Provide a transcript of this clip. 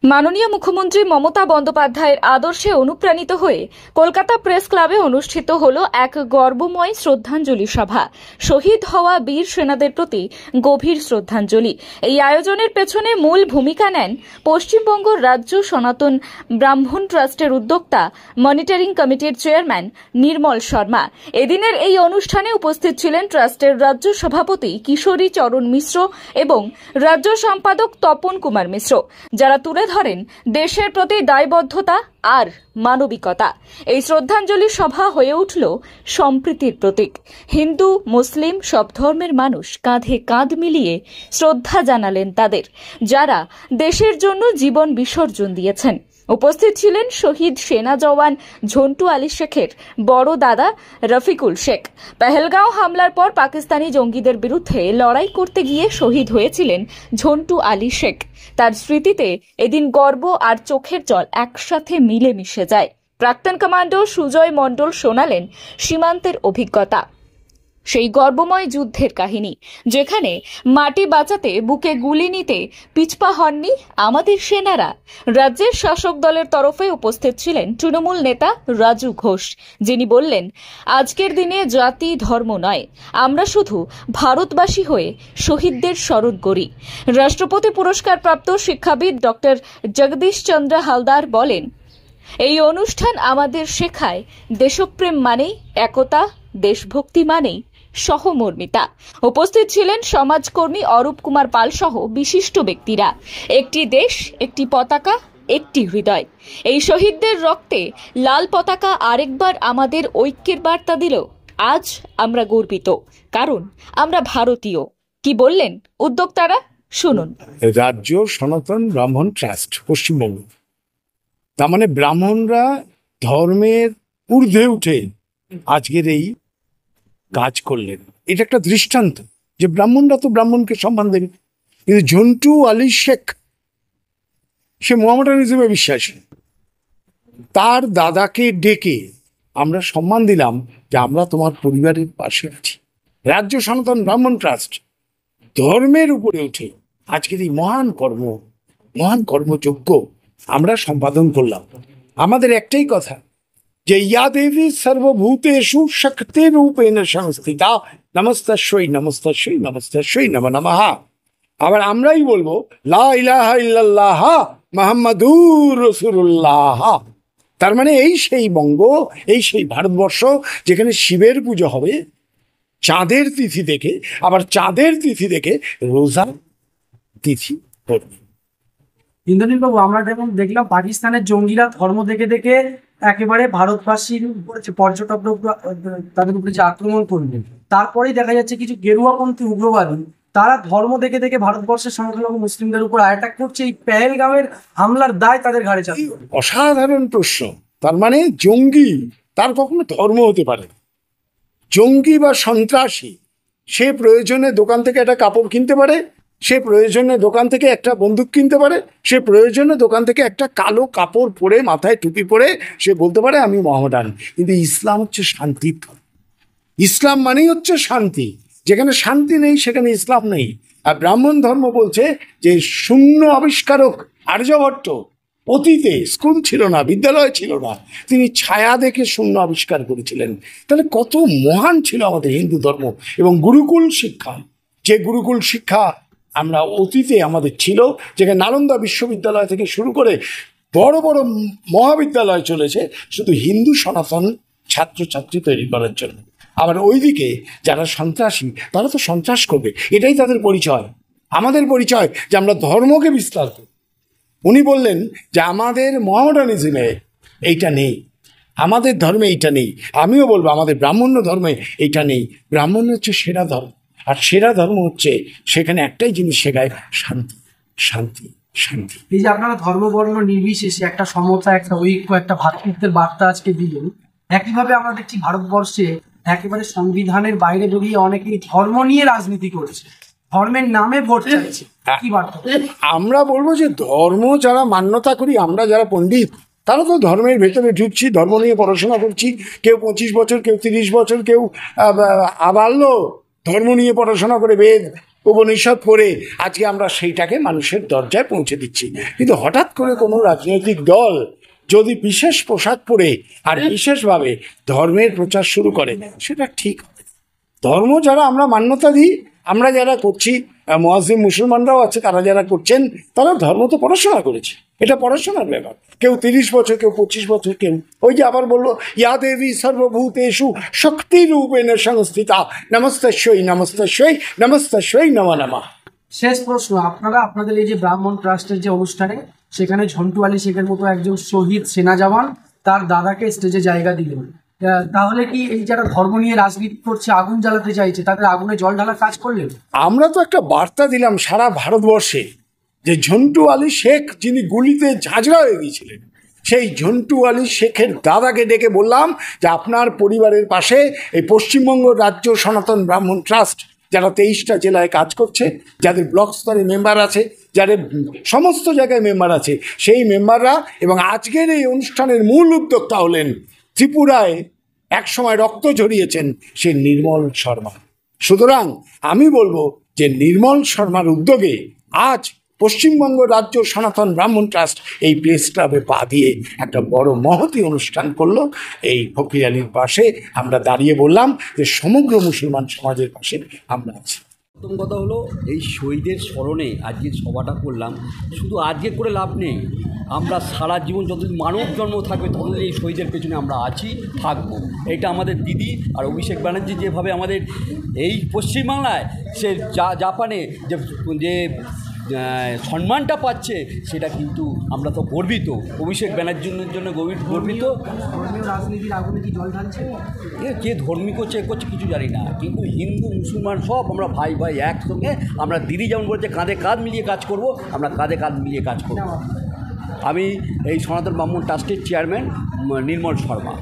মাননীয় মুখ্যমন্ত্রী মমতা বন্দ্যোপাধ্যায়ের আদর্শে অনুপ্রাণিত হয়ে কলকাতা প্রেস ক্লাবে অনুষ্ঠিত হল এক গর্বময় শ্রদ্ধাঞ্জলি সভা। শহীদ হওয়া বীর সেনাদের প্রতি গভীর শ্রদ্ধাঞ্জলি। এই আয়োজনের পেছনে মূল ভূমিকা নেন পশ্চিমবঙ্গ রাজ্য সনাতন ব্রাহ্মণ ট্রাস্টের উদ্যোক্তা মনিটরিং কমিটির চেয়ারম্যান নির্মল শর্মা। এদিনের এই অনুষ্ঠানে উপস্থিত ছিলেন ট্রাস্টের রাজ্য সভাপতি কিশোরী চরণ মিশ্র এবং রাজ্য সম্পাদক তপন কুমার মিশ্র, যারা তুলে ধরেন দেশের প্রতি দায়বদ্ধতা আর মানবিকতা। এই শ্রদ্ধাঞ্জলি সভা হয়ে উঠল সম্প্রীতির প্রতীক। হিন্দু মুসলিম সব ধর্মের মানুষ কাঁধে কাঁধ মিলিয়ে শ্রদ্ধা জানালেন তাদের, যারা দেশের জন্য জীবন বিসর্জন দিয়েছেন। উপস্থিত ছিলেন শহীদ সেনা জওয়ান ঝন্টু আলী শেখের বড় দাদা রফিকুল শেখ। পেহেলগাঁও হামলার পর পাকিস্তানি জঙ্গিদের বিরুদ্ধে লড়াই করতে গিয়ে শহীদ হয়েছিলেন ঝন্টু আলী শেখ। তার স্মৃতিতে এদিন গর্ব আর চোখের জল একসাথে মিলে মিশে যায়। প্রাক্তন কমান্ডো সুজয় মণ্ডল শোনালেন সীমান্তের অভিজ্ঞতা, সেই গর্বময় যুদ্ধের কাহিনী, যেখানে মাটি বাঁচাতে বুকে গুলি নিতে পিছপা হননি আমাদের সেনারা। রাজ্যের শাসক দলের তরফে উপস্থিত ছিলেন তৃণমূল নেতা রাজু ঘোষ, যিনি বললেন, আজকের দিনে জাতি ধর্ম নয়, আমরা শুধু ভারতবাসী হয়ে শহীদদের স্মরণ করি। রাষ্ট্রপতি পুরস্কার প্রাপ্ত শিক্ষাবিদ ডক্টর জগদীশ চন্দ্র হালদার বলেন, এই অনুষ্ঠান আমাদের শেখায় দেশপ্রেম মানেই একতা, দেশভক্তি মানেই সহমর্মিতা। উপস্থিত ছিলেন সমাজকর্মী অরূপ কুমার পাল সহ বিশিষ্ট ব্যক্তিরা। একটি দেশ, একটি পতাকা, একটি হৃদয়। এই শহীদদের রক্তে লাল পতাকা আরেকবার আমাদের ঐক্যের বার্তা দিল। আজ আমরা গর্বিত, কারণ আমরা ভারতীয়। কি বললেন উদ্যোক্তারা, শুনুন। রাজ্য সনাতন ব্রাহ্মণ ট্রাস্ট পশ্চিমবঙ্গ, তার মানে ব্রাহ্মণরা ধর্মের ঊর্ধ্বে উঠে আজকের এই কাজ করলেন। এটা একটা দৃষ্টান্ত যে ব্রাহ্মণরা তো ব্রাহ্মণকে সম্মান দেবে। কিন্তু ঝন্টু আলী শেখ সে মোহামেডানিজমে বিশ্বাসী। তার দাদাকে ডেকে আমরা সম্মান দিলাম যে আমরা তোমার পরিবারের পাশে আছি। রাজ্য সনাতন ব্রাহ্মণ ট্রাস্ট ধর্মের উপরে উঠে আজকের এই মহান কর্মযজ্ঞ আমরা সম্পাদন করলাম। আমাদের একটাই কথা যে ইয়া দেবী সর্বভূতেষু শক্তি রূপেণ সংস্থিতা নমস্তস্যৈ নমস্তস্যৈ নমস্তস্যৈ নমো নমঃ। আবার আমরাই বলবো লা ইলাহা ইল্লাল্লাহ মুহাম্মাদুর রাসূলুল্লাহ। তার মানে এই সেই বঙ্গ, এই সেই ভারতবর্ষ যেখানে শিবের পুজো হবে চাঁদের তিথি দেখে, আবার চাঁদের তিথি দেখে রোজা তিথি করবে। ইন্দ্রনীল বাবু, আমরা দেখলাম পাকিস্তানের জঙ্গিরা ধর্ম দেখে দেখে একেবারে ভারতবাসীর উপরে যে পর্যটকরা তাদের উপরে যে আক্রমণ করলেন, তারপরেই দেখা যাচ্ছে কিছু গেরুয়াপন্থী উগ্রবাদী তারা ধর্ম দেখে দেখে ভারতবর্ষের সংখ্যালঘু মুসলিমদের উপর অ্যাটাক করছে। এই পেহেলগাঁওয়ের হামলার দায় তাদের ঘাড়ে চাপিয়ে। অসাধারণ প্রশ্ন। তার মানে জঙ্গি তার কখনো ধর্ম হতে পারে না। জঙ্গি বা সন্ত্রাসী সে প্রয়োজনে দোকান থেকে একটা কাপড় কিনতে পারে, সে প্রয়োজনে দোকান থেকে একটা বন্দুক কিনতে পারে, সে প্রয়োজনে দোকান থেকে একটা কালো কাপড় পরে মাথায় টুপি পরে সে বলতে পারে আমি মোহামেডান। কিন্তু ইসলাম হচ্ছে শান্তির ধর্ম। ইসলাম মানেই হচ্ছে শান্তি। যেখানে শান্তি নেই সেখানে ইসলাম নেই। আর ব্রাহ্মণ ধর্ম বলছে যে শূন্য আবিষ্কারক আর্যভট্ট, অতীতে স্কুল ছিল না, বিদ্যালয় ছিল না, তিনি ছায়া দেখে শূন্য আবিষ্কার করেছিলেন। তাহলে কত মহান ছিল আমাদের হিন্দু ধর্ম। এবং গুরুকুল শিক্ষা, যে গুরুকুল শিক্ষা আমরা অতীতে আমাদের ছিল, যেখানে নালন্দা বিশ্ববিদ্যালয় থেকে শুরু করে বড় বড় মহাবিদ্যালয় চলেছে শুধু হিন্দু সনাতন ছাত্রছাত্রী তৈরি করার জন্য। আবার ওইদিকে যারা সন্ত্রাসী তারা তো সন্ত্রাস করবে, এটাই তাদের পরিচয়। আমাদের পরিচয় যে আমরা ধর্মকে বিস্তার করি। উনি বললেন যে আমাদের মোহামেডানিজমে এইটা নেই, আমাদের ধর্মে এইটা নেই। আমিও বলবো আমাদের ব্রাহ্মণ্য ধর্মে এইটা নেই। ব্রাহ্মণ্য হচ্ছে সেরা ধর্ম, আর সেরা ধর্ম হচ্ছে সেখানে একটাই জিনিস শেখায়, শান্তি শান্তি শান্তি। এই যে আপনারা ধর্ম বর্ণ নির্বিশেষে একটা সমতা, একটা ঐক্য, একটা ভ্রাতৃত্বের বার্তা আজকে দিলেন, একইভাবে আমরা দেখছি ভারতবর্ষে একেবারে সংবিধানের বাইরে বেরিয়ে অনেকেই ধর্ম নিয়ে রাজনীতি করছে, ধর্মের নামে ভোট চাইছে। কি বার্তা? আমরা বলবো যে ধর্ম যারা মান্যতা করি, আমরা যারা পণ্ডিত, তারা তো ধর্মের ভেতরে ঢুকছি, ধর্ম নিয়ে পড়াশোনা করছি। কেউ 25 বছর, কেউ 30 বছর, কেউ আবাল্য ধর্ম নিয়ে পড়াশোনা করে বেদ উপনিষদ পড়ে আজকে আমরা সেইটাকে মানুষের দরজায় পৌঁছে দিচ্ছি। কিন্তু হঠাৎ করে কোনো রাজনৈতিক দল যদি বিশেষ পোশাক পরে আর বিশেষভাবে ধর্মের প্রচার শুরু করে, সেটা ঠিক হবে। ধর্ম যারা আমরা মান্যতা দিই, আমরা যারা করছি, মুয়াজ্জিম মুসলমানরাও আছে, তারা যারা করছেন তারা ধর্ম তো পড়াশোনা করেছে, এটা পড়াশোনার ব্যাপার। কেউ 30 বছর, কেউ 25 বছর, কেউ ওই যে আবার বললো ইয়া দেবী সর্বভূতেষু শক্তিরূপেণ সংস্থিতা নমস্তস্যৈ নমস্তস্যৈ নমস্তস্যৈ নমো নমঃ। শেষ প্রশ্ন, আপনারা আপনাদের এই যে ব্রাহ্মণ ট্রাস্টের যে অনুষ্ঠানে, সেখানে ঝন্টু আলী শেখের মতো একজন শহীদ সেনা জওয়ান তার দাদাকে স্টেজে জায়গা দিলেন, তাহলে কি এই যারা ধর্ম নিয়ে রাজনীতি করছে, আগুন জ্বালাতে চাইছে, তাদের আগুনে জল ঢালার কাজ করলেন? আমরা তো একটা বার্তা দিলাম সারা ভারতবর্ষে যে ঝন্টু আলী শেখ যিনি গুলিতে ঝাঁঝরা হয়ে গিয়েছিলেন, সেই ঝন্টু আলী শেখের দাদাকে ডেকে বললাম যে আপনার পরিবারের পাশে এই পশ্চিমবঙ্গ রাজ্য সনাতন ব্রাহ্মণ ট্রাস্ট, যারা 23টা জেলায় কাজ করছে, যাদের ব্লক স্তরে মেম্বার আছে, যাদের সমস্ত জায়গায় মেম্বার আছে, সেই মেম্বাররা, এবং আজকের এই অনুষ্ঠানের মূল উদ্যোক্তা হলেন ত্রিপুরায় একসময় রক্ত ঝরিয়েছেন সে নির্মল শর্মা। সুতরাং আমি বলবো যে নির্মল শর্মার উদ্যোগে আজ পশ্চিমবঙ্গ রাজ্য সনাতন ব্রাহ্মণ ট্রাস্ট এই প্রেস ক্লাবে পা দিয়ে একটা বড় মহতী অনুষ্ঠান করলো। এই ফকির আলীর পাশে আমরা দাঁড়িয়ে বললাম যে সমগ্র মুসলমান সমাজের পাশে আমরা আছি। প্রথম কথা হলো, এই শহীদের স্মরণে আজকে সভাটা করলাম। শুধু আজকে করে লাভ নেই, আমরা সারা জীবন যতদিন মানব জন্ম থাকবে ততদিন এই শহীদের পেছনে আমরা আছি, থাকবো। এটা আমাদের দিদি আর অভিষেক ব্যানার্জি যেভাবে আমাদের এই পশ্চিমবাংলায় সে জাপানে যে সম্মানটা পাচ্ছে, সেটা কিন্তু আমরা তো গর্বিত। অভিষেক ব্যানার্জির জন্য গর্বিত। ধর্মীয় রাজনীতির আগুনে কি জল ঢালছে? কে ধর্মী করছে করছে কিছু জানি না, কিন্তু হিন্দু মুসলমান সব আমরা ভাই ভাই একসঙ্গে। আমরা দিদি যেমন বলছে কাঁধে কাঁধ মিলিয়ে কাজ করব, আমরা কাঁধে কাঁধ মিলিয়ে কাজ করব। আমি এই সনাতন ব্রাহ্মণ ট্রাস্টের চেয়ারম্যান নির্মল শর্মা।